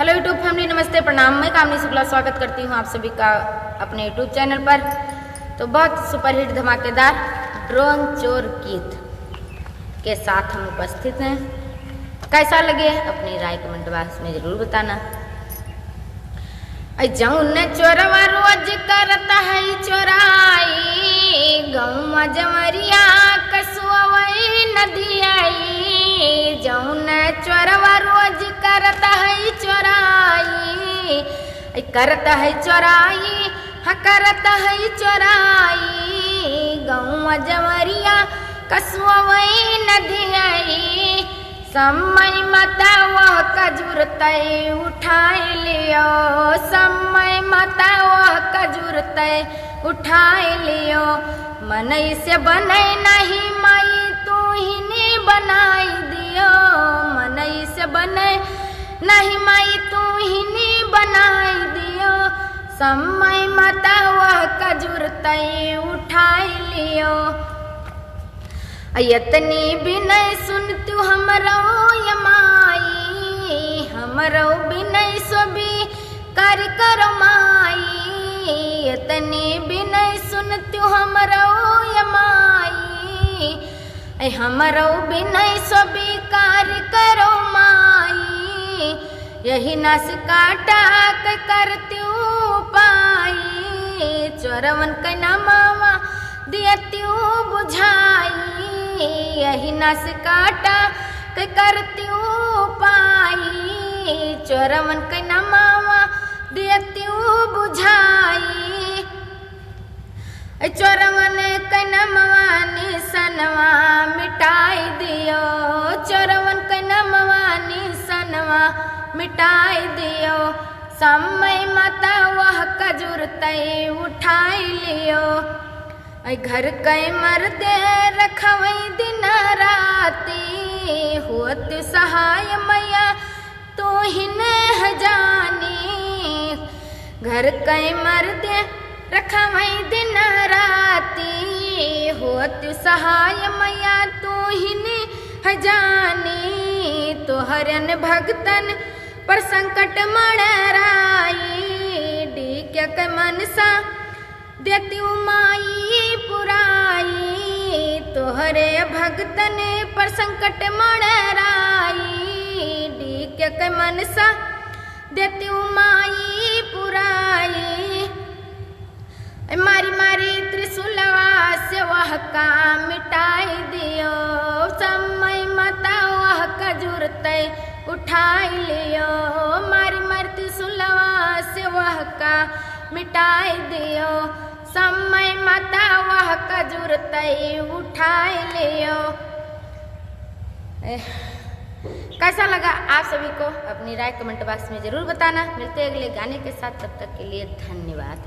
Hello YouTube family, नमस्ते, प्रणाम। मैं कामनी शुक्ला स्वागत करती हूँ आप सभी का अपने यूट्यूब चैनल पर। तो बहुत सुपरहिट धमाकेदार ड्रोन चोर गीत के साथ हम उपस्थित हैं। कैसा लगे अपनी राय कमेंट बॉक्स में जरूर बताना। जौन चोरवा रोज करता है चोराई, गौवा जमरिया कसुआ नदी आई। जौन चोरवा रोज करता है चोराई, करता है चोराई, हाँ करता है चोराई। गौवा जमरिया कसुआ नदी आई। समय मता वह कजूर तय उठाए लियो, समय मता वह कजूर तय उठाए लियो। मनई से बने नहीं माई तू ही ने बनाई दियो, मनई से बने नहीं माई तू ही ने बनाई दियो। समय मता वह कजूर तय उठाए लियो। यतनी बिनय सुन तू हमरो यमाई, हमरो बिनय सोबी कर करो माई। यतनी बिनय सुन तू हमरो यमाई, हमरो बिनय सोबी कर करो माई। यही नस काटा कर तू पाई, चोरवन के नमावा दिया तू बुझाई। यही नस काटा के करती पाई, चोरवन के नमावा देती बुझाई। चोरवन के नमवा निसनवा मिटाई दियो, चोरवन के नमवा निसनवा मिटाई दियो। समय मता वह कजूर तय उठाई लियो। घर कई मर्दे रखवई दिन राती, होत सहाय मैया तू ही न जानी। घर कई मर्दे रखवई दिन राती, होत सहाय मैया तू ही न जानी। तोहरन भगतन पर संकट मड़राई, डीके के मनसा देती माई पुराई। तोहरे भगतन पर संकट मड़राई, डीके के मनसा देती माई पुराई। मारी मारी त्रिशूलवा से वह का मिटाई दियो, समय मता वह कजूर तय उठाई लियो। मारी मारी त्रिशूलवा से वह का मिटाई दियो, समय मता वह कजूर तय उठाए लियो। कैसा लगा आप सभी को अपनी राय कमेंट बॉक्स में जरूर बताना। मिलते हैं अगले गाने के साथ, तब तक के लिए धन्यवाद।